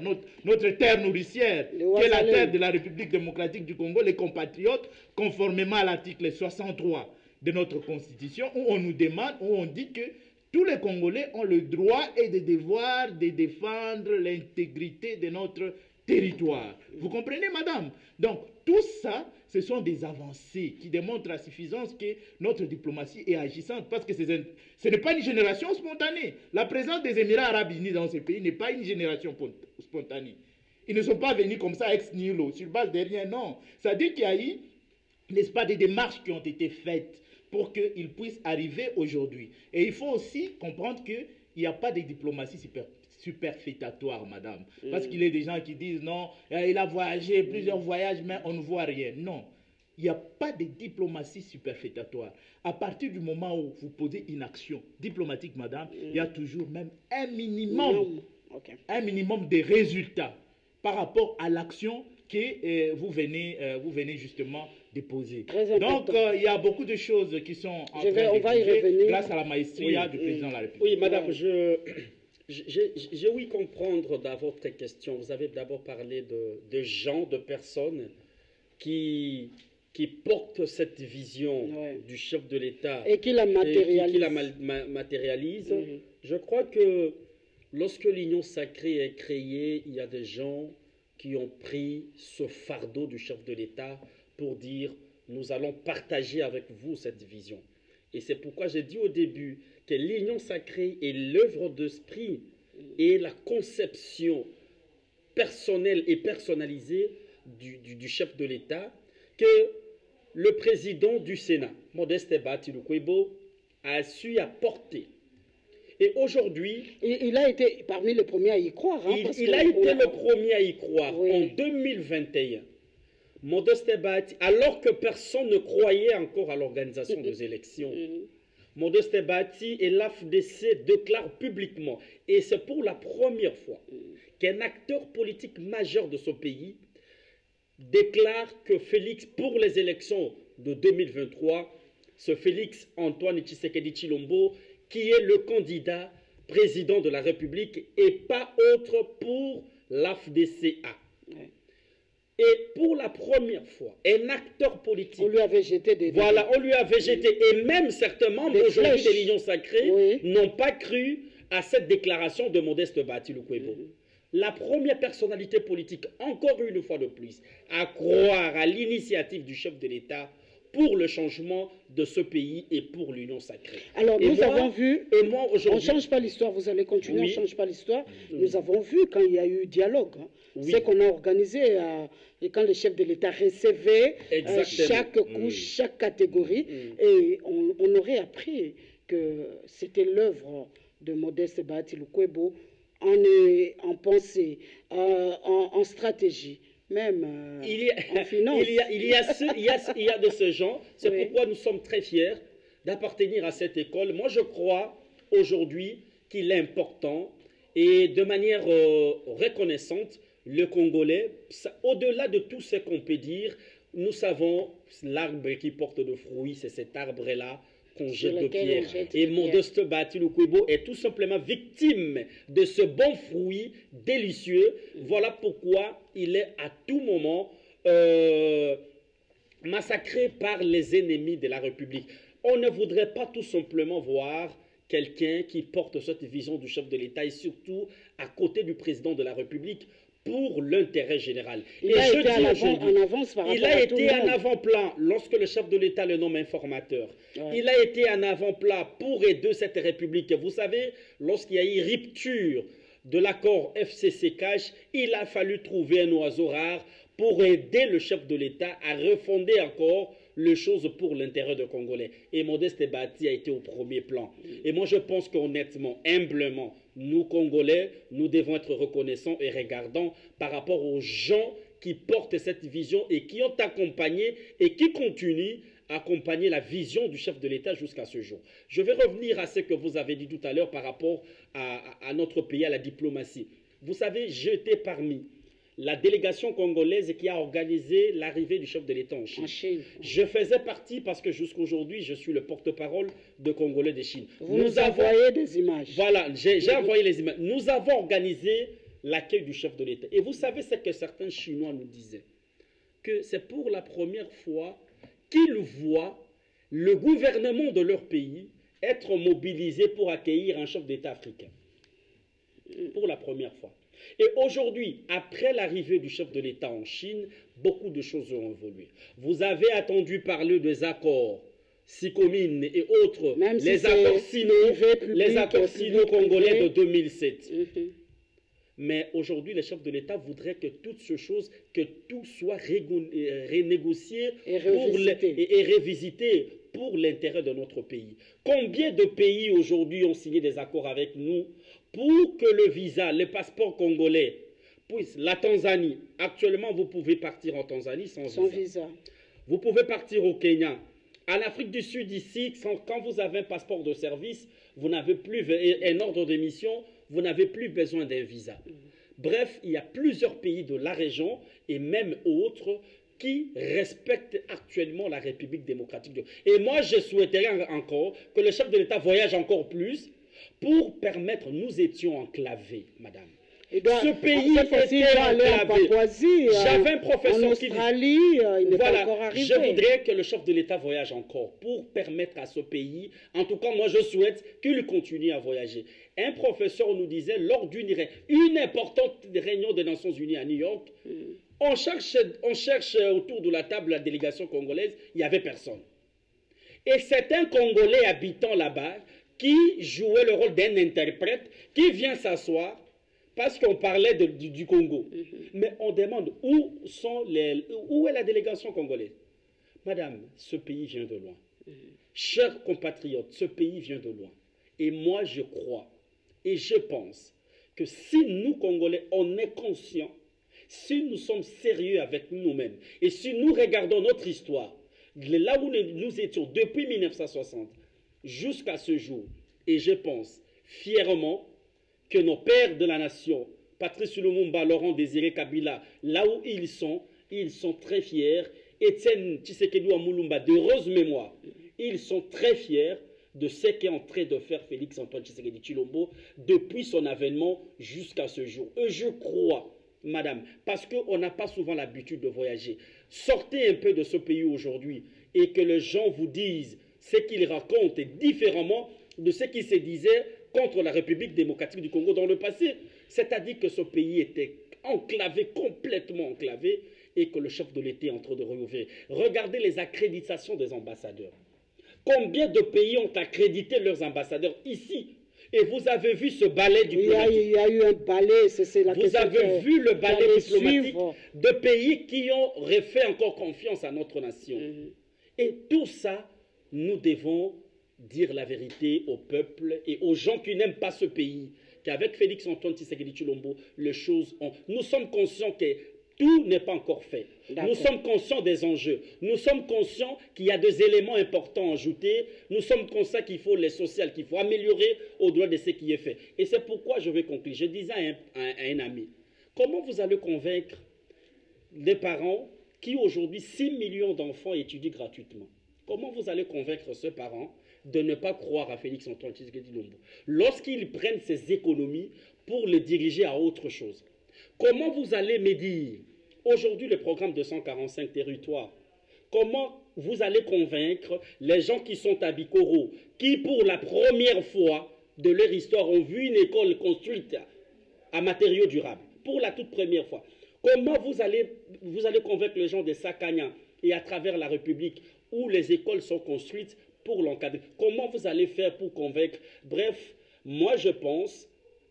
notre terre nourricière, qui est la terre de la République démocratique du Congo, les compatriotes, conformément à l'article 63 de notre Constitution, où on nous demande, où on dit que tous les Congolais ont le droit et le devoir de défendre l'intégrité de notre territoire. Vous comprenez, madame? Donc, tout ça, ce sont des avancées qui démontrent à suffisance que notre diplomatie est agissante, parce que ce n'est pas une génération spontanée. La présence des Émirats arabes unis dans ce pays n'est pas une génération spontanée. Ils ne sont pas venus comme ça ex nihilo, sur base de rien, non. Ça dit qu'il y a eu, n'est-ce pas, des démarches qui ont été faites pour qu'ils puissent arriver aujourd'hui. Et il faut aussi comprendre qu'il n'y a pas de diplomatie superfétatoire, madame. Parce qu'il y a des gens qui disent non, il a voyagé, plusieurs voyages, mais on ne voit rien. Non, il n'y a pas de diplomatie superfétatoire. À partir du moment où vous posez une action diplomatique, madame, il y a toujours même un minimum de résultats par rapport à l'action que vous venez justement déposer. Donc, il y a beaucoup de choses qui sont en train de bouger grâce à la maestria du président de la République. Oui, madame, j'ai ouï comprendre dans votre question. Vous avez d'abord parlé de gens, de personnes qui portent cette vision du chef de l'État et qui la matérialise. Je crois que lorsque l'Union sacrée est créée, il y a des gens qui ont pris ce fardeau du chef de l'État pour dire nous allons partager avec vous cette vision. Et c'est pourquoi j'ai dit au début que l'Union sacrée est l'œuvre d'esprit et la conception personnelle et personnalisée du chef de l'État que le président du Sénat, Modeste Bahati Lukwebo, a su apporter. Et aujourd'hui... Il a été parmi les premiers à y croire. Hein, il a été le premier à y croire. Oui. En 2021, Modeste Bahati, alors que personne ne croyait encore à l'organisation des élections, Modeste Bahati et l'AFDC déclarent publiquement, et c'est pour la première fois qu'un acteur politique majeur de ce pays déclare que Félix, pour les élections de 2023, ce Félix Antoine Tshisekedi Tshilombo, qui est le candidat président de la République et pas autre pour l'AFDCA. Ouais. Et pour la première fois, un acteur politique... On lui avait jeté des... Voilà, on lui avait jeté. Et même certains membres aujourd'hui de l'Union sacrée n'ont pas cru à cette déclaration de Modeste Bahati Lukwebo. La première personnalité politique, encore une fois de plus, à croire à l'initiative du chef de l'État pour le changement de ce pays et pour l'Union sacrée. Alors, nous avons vu, on ne change pas l'histoire, vous allez continuer, on ne change pas l'histoire. Nous avons vu quand il y a eu dialogue, c'est qu'on a organisé, et quand le chef de l'État recevait chaque couche, chaque catégorie, et on aurait appris que c'était l'œuvre de Modeste Bahati Lukwebo en pensée, en stratégie. Même en finance. Il y a de ce genre. C'est pourquoi nous sommes très fiers d'appartenir à cette école. Moi, je crois aujourd'hui qu'il est important et de manière reconnaissante, le Congolais, au-delà de tout ce qu'on peut dire, nous savons l'arbre qui porte de fruits, c'est cet arbre-là qu'on jette de pierre. Et Modeste Bahati Lukwebo est tout simplement victime de ce bon fruit délicieux. Voilà pourquoi il est à tout moment massacré par les ennemis de la République. On ne voudrait pas tout simplement voir quelqu'un qui porte cette vision du chef de l'État et surtout à côté du président de la République pour l'intérêt général. Il a été en avance par rapport à tout le monde. Il a été en avant-plan lorsque le chef de l'État le nomme informateur. Ouais. Il a été en avant-plan pour aider cette République. Vous savez, lorsqu'il y a eu rupture de l'accord FCC-CAJ, il a fallu trouver un oiseau rare pour aider le chef de l'État à refonder encore les choses pour l'intérêt des Congolais. Et Modeste Bati a été au premier plan. Et moi, je pense qu'honnêtement, humblement, nous, Congolais, nous devons être reconnaissants et regardants par rapport aux gens qui portent cette vision et qui ont accompagné et qui continuent à accompagner la vision du chef de l'État jusqu'à ce jour. Je vais revenir à ce que vous avez dit tout à l'heure par rapport à notre pays, à la diplomatie. Vous savez, j'étais parmi la délégation congolaise qui a organisé l'arrivée du chef de l'État en Chine. Je faisais partie parce que jusqu'à aujourd'hui, je suis le porte-parole de Congolais de Chine. Vous nous envoyez des images. Voilà, j'ai envoyé les images. Nous avons organisé l'accueil du chef de l'État. Et vous savez ce que certains Chinois nous disaient? Que c'est pour la première fois qu'ils voient le gouvernement de leur pays être mobilisé pour accueillir un chef d'État africain. Pour la première fois. Et aujourd'hui, après l'arrivée du chef de l'État en Chine, beaucoup de choses ont évolué. Vous avez entendu parler des accords SICOMINE et autres, même les accords sino-congolais de 2007. Mais aujourd'hui, le chef de l'État voudrait que toutes ces choses, que tout soit renégocié et revisité pour l'intérêt de notre pays. Combien de pays aujourd'hui ont signé des accords avec nous pour que le visa, le passeport congolais, puisse, la Tanzanie, actuellement vous pouvez partir en Tanzanie sans visa. Vous pouvez partir au Kenya. En Afrique du Sud, ici, quand vous avez un passeport de service, vous n'avez plus un ordre de mission, vous n'avez plus besoin d'un visa. Bref, il y a plusieurs pays de la région et même autres qui respectent actuellement la République démocratique. Et moi, je souhaiterais encore que le chef de l'État voyage encore plus pour permettre, nous étions enclavés, madame. Ce pays était enclavé. J'avais un professeur qui dit, voilà, je voudrais que le chef de l'État voyage encore pour permettre à ce pays, en tout cas moi je souhaite qu'il continue à voyager. Un professeur nous disait lors une importante réunion des Nations Unies à New York, on cherche autour de la table la délégation congolaise, il n'y avait personne. Et c'est un Congolais habitant là-bas qui jouait le rôle d'un interprète qui vient s'asseoir parce qu'on parlait du Congo. Mais on demande où est la délégation congolaise? Madame, ce pays vient de loin. Chers compatriotes, ce pays vient de loin. Et moi, je crois et je pense que si nous, Congolais, on est conscients, si nous sommes sérieux avec nous-mêmes et si nous regardons notre histoire, là où nous étions depuis 1960 jusqu'à ce jour, et je pense fièrement que nos pères de la nation, Patrice Lumumba, Laurent Désiré Kabila, là où ils sont très fiers. Étienne Tshisekedi Amulumba, d'heureuse mémoire, ils sont très fiers de ce qu'est en train de faire Félix Antoine Tshisekedi Tshilombo depuis son avènement jusqu'à ce jour. Et je crois, madame, parce qu'on n'a pas souvent l'habitude de voyager, sortez un peu de ce pays aujourd'hui et que les gens vous disent ce qu'ils racontent différemment de ce qui se disait contre la République démocratique du Congo dans le passé. C'est-à-dire que ce pays était enclavé, complètement enclavé, et que le chef de l'État est en train de rouvrir. Regardez les accréditations des ambassadeurs. Combien de pays ont accrédité leurs ambassadeurs ici? Et vous avez vu ce balai diplomatique. Il y a eu un balai, c'est la question. Vous avez vu le balai diplomatique de pays qui ont refait encore confiance à notre nation. Et tout ça, nous devons dire la vérité au peuple et aux gens qui n'aiment pas ce pays, qu'avec Félix Antoine Tshisekedi Tshilombo, les choses ont... Nous sommes conscients que tout n'est pas encore fait. Nous sommes conscients des enjeux. Nous sommes conscients qu'il y a des éléments importants à ajouter. Nous sommes conscients qu'il faut les social, qu'il faut améliorer au-delà de ce qui est fait. Et c'est pourquoi je vais conclure. Je disais à un ami, comment vous allez convaincre les parents qui aujourd'hui 6 millions d'enfants étudient gratuitement? Comment vous allez convaincre ce parent de ne pas croire à Félix Antoine Tshisekedi Tshilombo lorsqu'ils prennent ces économies pour les diriger à autre chose? Comment vous allez me dire aujourd'hui le programme de 145 territoires, comment vous allez convaincre les gens qui sont à Bikoro, qui pour la première fois de leur histoire ont vu une école construite à matériaux durables, pour la toute première fois. Comment vous allez convaincre les gens de Sakanya et à travers la République où les écoles sont construites pour l'encadrer? Comment vous allez faire pour convaincre? Bref, moi je pense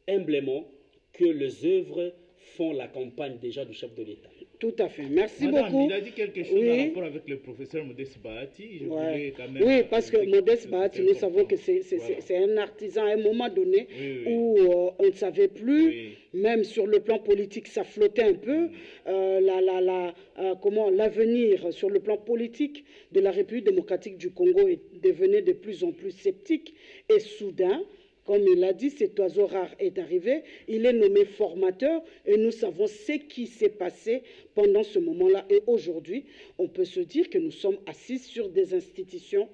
humblement que les œuvres font la campagne déjà du chef de l'État. Tout à fait. Merci Madame, beaucoup. il a dit quelque chose Oui. en rapport avec le professeur Modeste Bahati. Ouais. Quand même Oui, parce que Modeste Bahati, nous savons que c'est voilà. un artisan à un moment donné Oui. où on ne savait plus, Oui. même sur le plan politique, ça flottait un peu. L'avenir sur le plan politique de la République démocratique du Congo devenait de plus en plus sceptique. Et soudain, comme il l'a dit, cet oiseau rare est arrivé. Il est nommé formateur et nous savons ce qui s'est passé pendant ce moment-là. Et aujourd'hui, on peut se dire que nous sommes assis sur des institutions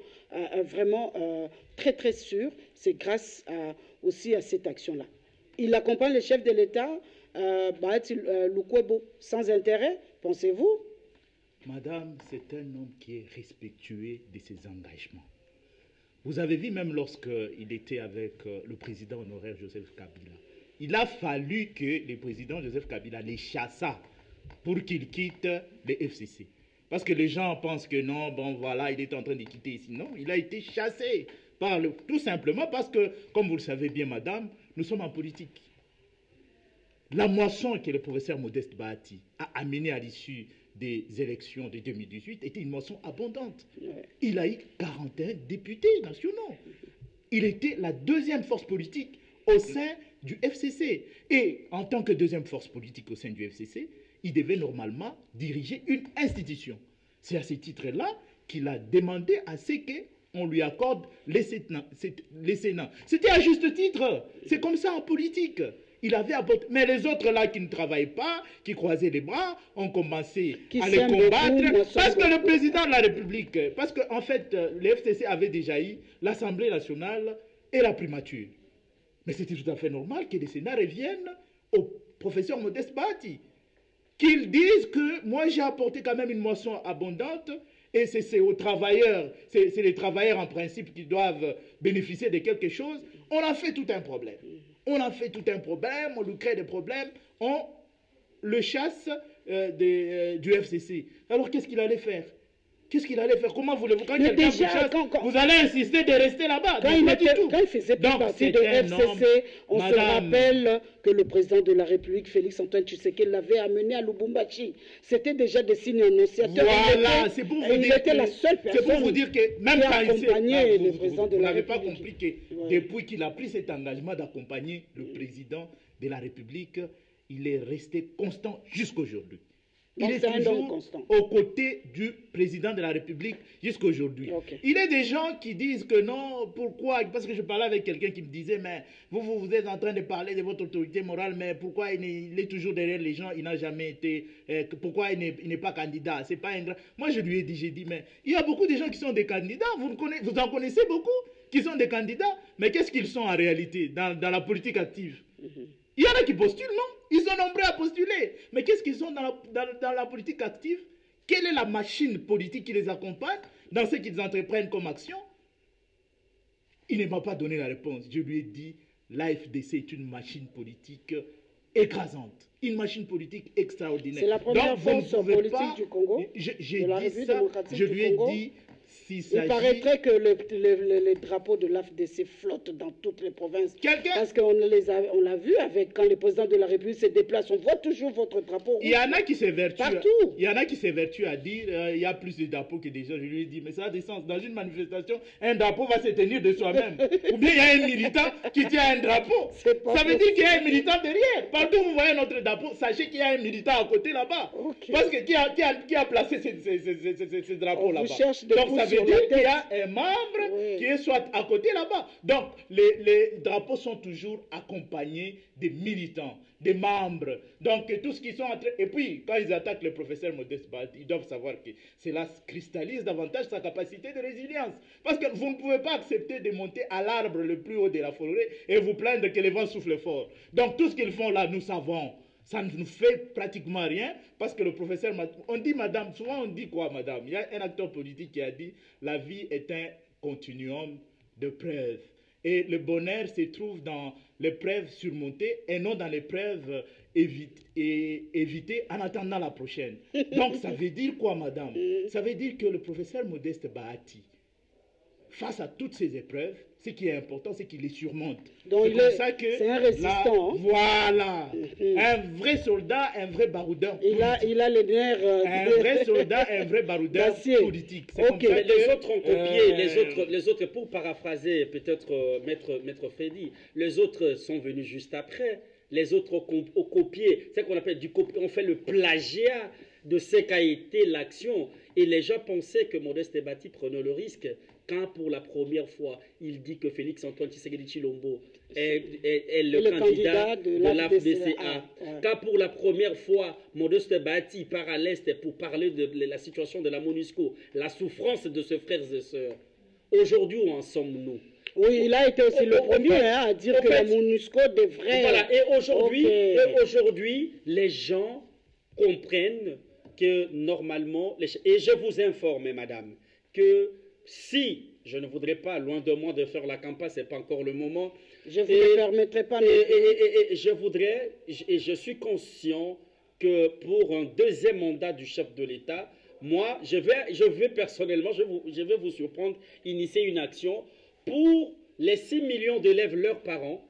vraiment très, très sûres. C'est grâce aussi à cette action-là. Il accompagne le chef de l'État, Bahati Lukwebo, sans intérêt, pensez-vous? Madame, c'est un homme qui est respectueux de ses engagements. Vous avez vu même lorsqu'il était avec le président honoraire Joseph Kabila. Il a fallu que le président Joseph Kabila les chassât pour qu'il quitte le FCC. Parce que les gens pensent que non, bon voilà, il est en train de quitter ici. Non, il a été chassé tout simplement parce que, comme vous le savez bien, madame, nous sommes en politique. La moisson que le professeur Modeste Bahati a amenée à l'issue des élections de 2018 était une moisson abondante. Il a eu 41 députés nationaux. Il était la deuxième force politique au sein du FCC. Et en tant que deuxième force politique au sein du FCC, il devait normalement diriger une institution. C'est à ce titre-là qu'il a demandé à ce qu'on lui accorde les Sénats. C'était à juste titre. C'est comme ça en politique. Il avait apporté. Mais les autres là qui ne travaillent pas, qui croisaient les bras, ont commencé à les combattre. Parce que le président de la République, parce qu'en fait, le FCC avait déjà eu l'Assemblée nationale et la primature. Mais c'était tout à fait normal que les Sénats reviennent au professeur Modeste Bahati. Qu'ils disent que moi j'ai apporté quand même une moisson abondante et c'est aux travailleurs, c'est les travailleurs en principe qui doivent bénéficier de quelque chose. On a fait tout un problème. On a fait tout un problème, on lui crée des problèmes, on le chasse du FCC. Alors qu'est-ce qu'il allait faire? Qu'est-ce qu'il allait faire? Comment voulez-vous? Quand quelqu'un vous chasse, vous allez insister de rester là-bas. Quand il faisait partie de FCC, on se rappelle que le président de la République, Félix Antoine Tshisekedi, l'avait amené à Lubumbashi. C'était déjà des signes annonciateurs. Voilà, c'est pour vous dire. Il était la seule personne. C'est pour vous dire que même quand il accompagnait le président de la République. Vous n'avez pas compris que depuis qu'il a pris cet engagement d'accompagner le président de la République, il est resté constant jusqu'aujourd'hui. Il est toujours aux côtés du président de la République jusqu'à aujourd'hui. Okay. Il y a des gens qui disent que non, pourquoi? Parce que je parlais avec quelqu'un qui me disait, mais vous êtes en train de parler de votre autorité morale, mais pourquoi il est toujours derrière les gens, il n'a jamais été, pourquoi il n'est pas candidat? C'est pas un grand... Moi je lui ai dit, mais il y a beaucoup de gens qui sont des candidats, vous en connaissez beaucoup qui sont des candidats, mais qu'est-ce qu'ils sont en réalité dans la politique active? Il y en a qui postulent, non? Ils sont nombreux à postuler. Mais qu'est-ce qu'ils sont dans la politique active? Quelle est la machine politique qui les accompagne dans ce qu'ils entreprennent comme action? Il ne m'a pas donné la réponse. Je lui ai dit, l'AFDC est une machine politique écrasante. Une machine politique extraordinaire. C'est la première force politique du Congo. Je lui ai dit, il paraîtrait que les drapeaux de l'AFDC flottent dans toutes les provinces. Parce qu'on l'a vu quand le président de la République se déplace, on voit toujours votre drapeau. Il y en a qui s'évertuent. Partout. Il y en a qui s'évertuent à dire il y a plus de drapeaux que des gens. Je lui ai dit, mais ça a des sens. Dans une manifestation, un drapeau va se tenir de soi-même. Ou bien il y a un militant qui tient un drapeau. Ça veut dire qu'il y a un militant derrière. Partout où vous voyez notre drapeau, sachez qu'il y a un militant à côté là-bas. Okay. Parce que qui a placé ces drapeaux là-bas? Donc ça veut dire qu'il y a un membre qui est soit à côté là-bas. Donc, les drapeaux sont toujours accompagnés des militants, des membres. Donc, tout ce qui sont en train... Et puis, quand ils attaquent le professeur Modeste Bahati, ils doivent savoir que cela cristallise davantage sa capacité de résilience. Parce que vous ne pouvez pas accepter de monter à l'arbre le plus haut de la forêt et vous plaindre que les vents soufflent fort. Donc, tout ce qu'ils font là, nous savons. Ça ne nous fait pratiquement rien parce que le professeur, on dit madame, souvent on dit quoi madame? Il y a un acteur politique qui a dit la vie est un continuum de preuves. Et le bonheur se trouve dans les preuves surmontées et non dans les preuves évitées en attendant la prochaine. Donc ça veut dire quoi madame? Ça veut dire que le professeur Modeste Bahati, face à toutes ces épreuves, ce qui est important, c'est qu'il les surmonte. Donc c'est un résistant. Voilà. Un vrai soldat, un vrai baroudeur politique. Il a les nerfs. Un vrai soldat, un vrai baroudeur politique. Okay. Mais les autres ont copié, les autres, pour paraphraser peut-être Maître Freddy, les autres sont venus juste après. Les autres ont copié, c'est ce qu'on appelle on fait le plagiat de ce qu'a été l'action. Et les gens pensaient que Modeste Bahati prenait le risque quand pour la première fois il dit que Félix-Antoine Tshisekedi Tshilombo est le candidat de l'AFDCA. Quand pour la première fois Modeste Bahati part à l'Est pour parler de la situation de la MONUSCO, la souffrance de ses frères et sœurs. Aujourd'hui, où en sommes-nous? Oui, il a été aussi le premier à dire que la MONUSCO devrait... Voilà, et aujourd'hui, les gens comprennent que normalement, et je vous informe, madame, que si je ne voudrais pas, loin de moi, de faire la campagne, ce n'est pas encore le moment. Je ne vous le permettrai pas. Et je voudrais, et je suis conscient que pour un deuxième mandat du chef de l'État, moi, je vais personnellement, je vais vous surprendre, initier une action pour les 6 millions d'élèves, leurs parents,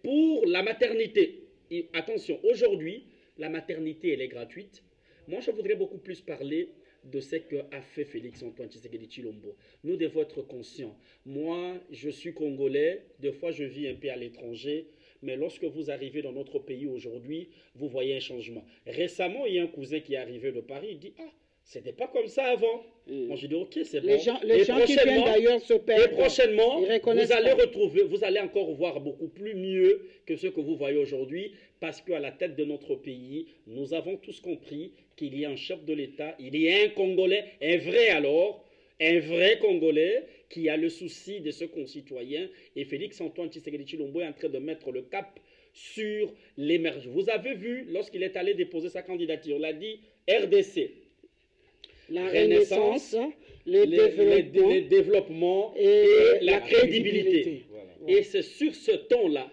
pour la maternité. Et attention, aujourd'hui, la maternité, elle est gratuite. Moi, je voudrais beaucoup plus parler de ce qu'a fait Félix-Antoine Tshisekedi Tshilombo. Nous devons être conscients. Moi, je suis congolais, des fois je vis un peu à l'étranger, mais lorsque vous arrivez dans notre pays aujourd'hui, vous voyez un changement. Récemment, il y a un cousin qui est arrivé de Paris, il dit « Ah, c'était pas comme ça avant. » Moi, je dis « Ok, c'est bon. » Les gens qui viennent d'ailleurs se perdent. Et prochainement, vous allez encore voir beaucoup plus mieux que ce que vous voyez aujourd'hui, parce qu'à la tête de notre pays, nous avons tous compris qu'il y a un chef de l'État, il y a un Congolais, un vrai Congolais qui a le souci de ses concitoyens. Et Félix-Antoine Tshisekedi Tshilombo est en train de mettre le cap sur l'émergence. Vous avez vu, lorsqu'il est allé déposer sa candidature, il a dit RDC. La renaissance, le développement et la crédibilité. Voilà. Et c'est sur ce ton-là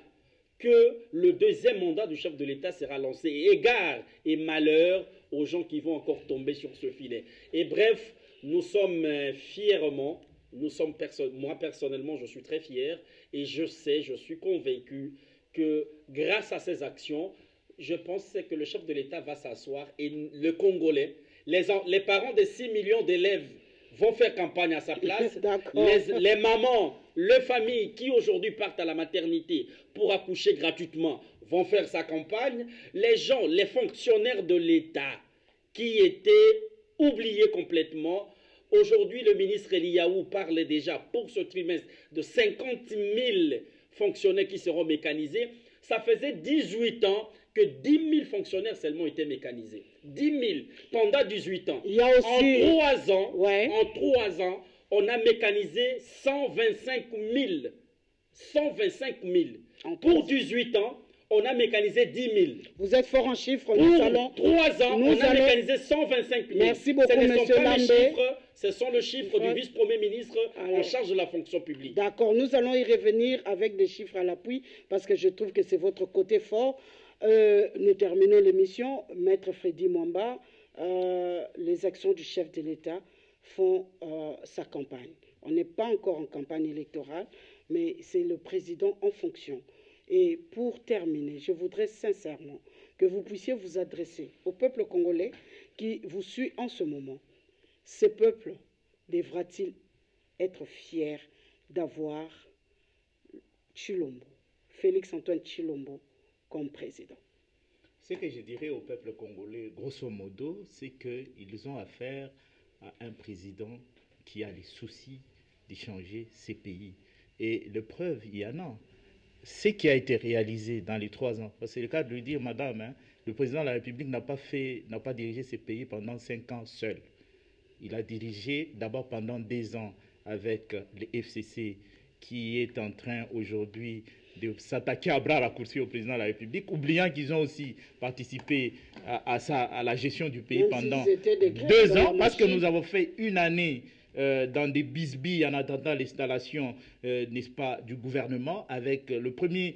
que le deuxième mandat du chef de l'État sera lancé. Égard et malheur aux gens qui vont encore tomber sur ce filet. Et bref, nous sommes fièrement, moi personnellement, je suis très fier et je suis convaincu que grâce à ces actions, je pense que le chef de l'État va s'asseoir et le Congolais, les parents de 6 millions d'élèves vont faire campagne à sa place. Les mamans, les familles qui aujourd'hui partent à la maternité pour accoucher gratuitement vont faire sa campagne. Les gens, les fonctionnaires de l'État qui étaient oubliés complètement. Aujourd'hui, le ministre Eliaou parle déjà pour ce trimestre de 50 000 fonctionnaires qui seront mécanisés. Ça faisait 18 ans que 10 000 fonctionnaires seulement étaient mécanisés. 10 000 pendant 18 ans. Il y a aussi... En 3 ans, on a mécanisé 125 000. 125 000. Pour 18 ans, on a mécanisé 10 000. Vous êtes fort en chiffres. Pour 3 ans, on a mécanisé 125 000. Merci beaucoup, M. Lambé. Ce sont les chiffres du vice-premier ministre en charge de la fonction publique. D'accord, nous allons y revenir avec des chiffres à l'appui parce que je trouve que c'est votre côté fort. Nous terminons l'émission. Maître Freddy Mwamba, les actions du chef de l'État font sa campagne. On n'est pas encore en campagne électorale, mais c'est le président en fonction. Et pour terminer, je voudrais sincèrement que vous puissiez vous adresser au peuple congolais qui vous suit en ce moment. Ce peuple devra-t-il être fier d'avoir Tshilombo, Félix-Antoine Tshilombo, comme président? Ce que je dirais au peuple congolais, grosso modo, c'est qu'ils ont affaire à un président qui a les soucis de changer ces pays. Et le preuve, il y en a. Ce qui a été réalisé dans les 3 ans, c'est le cas de lui dire, madame, hein, le président de la République n'a pas dirigé ces pays pendant 5 ans seul. Il a dirigé d'abord pendant 2 ans avec le FCC qui est en train aujourd'hui de s'attaquer à bras raccourcis au président de la République, oubliant qu'ils ont aussi participé à la gestion du pays pendant 2 ans, parce que nous avons fait une année dans des bisbilles en attendant l'installation, n'est-ce pas, du gouvernement, avec le premier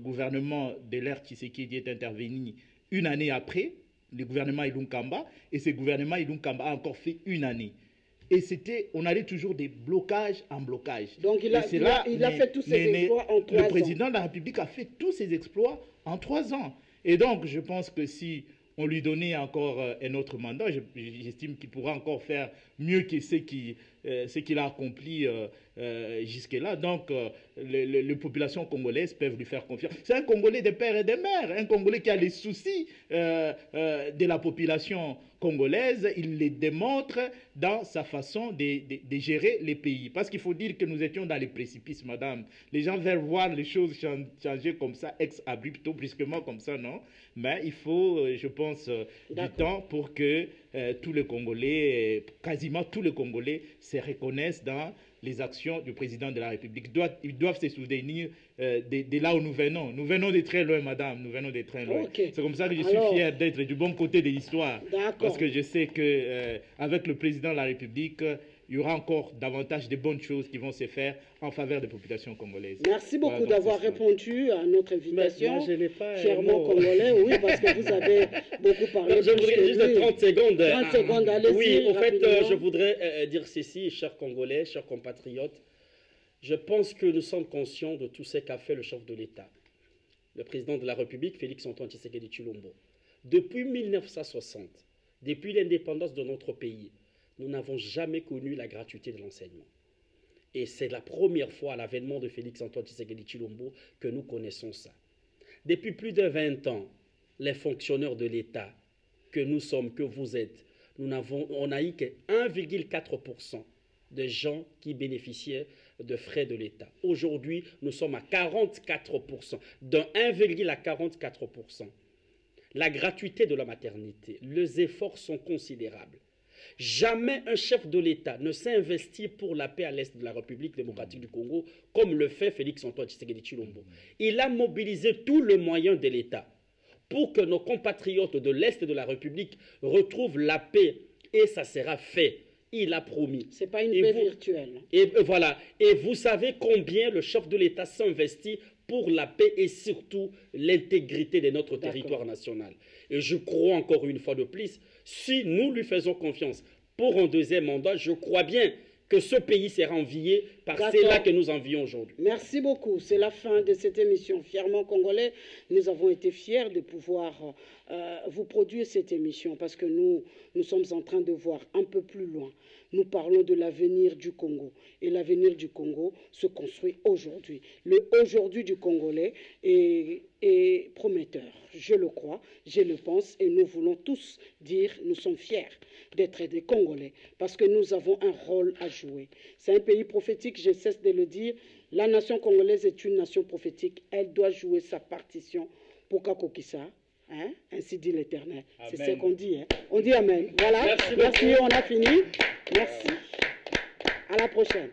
gouvernement de l'ère Tshisekedi est intervenu une année après, le gouvernement Ilunga Kamba, et ce gouvernement Ilunga Kamba a encore fait une année. Et on allait toujours des blocages en blocage. Donc il a fait tous ses exploits en 3 ans. Le président de la République a fait tous ses exploits en 3 ans. Et donc je pense que si on lui donnait encore un autre mandat, j'estime qu'il pourra encore faire mieux que ce qu'il a accompli jusque-là. Donc, les populations congolaises peuvent lui faire confiance. C'est un Congolais de père et de mère, un Congolais qui a les soucis de la population congolaise. Il les démontre dans sa façon de gérer les pays. Parce qu'il faut dire que nous étions dans les précipices, madame. Les gens veulent voir les choses changer comme ça, ex abrupto, brusquement comme ça, non? Mais il faut, je pense, du temps pour que tous les Congolais, quasiment tous les Congolais, se reconnaissent dans les actions du président de la République. Ils doivent se souvenir de là où nous venons. Nous venons de très loin, madame. Nous venons de très loin. Okay. C'est comme ça que je suis fier d'être du bon côté de l'histoire. Parce que je sais qu'avec le président de la République, il y aura encore davantage de bonnes choses qui vont se faire en faveur des populations congolaises. Merci beaucoup d'avoir répondu à notre invitation. Moi, je n'ai pas fièrement congolais, oui, parce que vous avez beaucoup parlé. Je voudrais juste 30 secondes. 30 secondes, allez-y. Oui, en fait, je voudrais dire ceci, chers Congolais, chers compatriotes. Je pense que nous sommes conscients de tout ce qu'a fait le chef de l'État, le président de la République, Félix-Antoine Tshisekedi Tshilombo. Depuis 1960, depuis l'indépendance de notre pays, nous n'avons jamais connu la gratuité de l'enseignement. Et c'est la première fois à l'avènement de Félix-Antoine Tshisekedi Tshilombo que nous connaissons ça. Depuis plus de 20 ans, les fonctionnaires de l'État que nous sommes, que vous êtes, on n'a eu que 1,4% de gens qui bénéficiaient de frais de l'État. Aujourd'hui, nous sommes à 44%, d'un 1,44%. La gratuité de la maternité, les efforts sont considérables. Jamais un chef de l'État ne s'est investi pour la paix à l'est de la République démocratique du Congo comme le fait Félix-Antoine Tshisekedi Tshilombo. Il a mobilisé tous les moyens de l'État pour que nos compatriotes de l'est de la République retrouvent la paix, et ça sera fait. Il a promis. Ce n'est pas une paix virtuelle. Et voilà. Et vous savez combien le chef de l'État s'investit pour la paix et surtout l'intégrité de notre territoire national. Et je crois encore une fois de plus, si nous lui faisons confiance pour un deuxième mandat, je crois bien que ce pays sera envié par ceux-là que nous envions aujourd'hui. Merci beaucoup. C'est la fin de cette émission. Fièrement Congolais, nous avons été fiers de pouvoir vous produire cette émission parce que nous sommes en train de voir un peu plus loin. Nous parlons de l'avenir du Congo. Et l'avenir du Congo se construit aujourd'hui. Le aujourd'hui du Congolais est prometteur. Je le crois, je le pense, et nous voulons tous dire, nous sommes fiers d'être des Congolais, parce que nous avons un rôle à jouer. C'est un pays prophétique, je cesse de le dire. La nation congolaise est une nation prophétique. Elle doit jouer sa partition pour Kakokisa. Hein? Ainsi dit l'Éternel. C'est ce qu'on dit. Hein? On dit Amen. Voilà. Merci, on a fini. Merci. À la prochaine.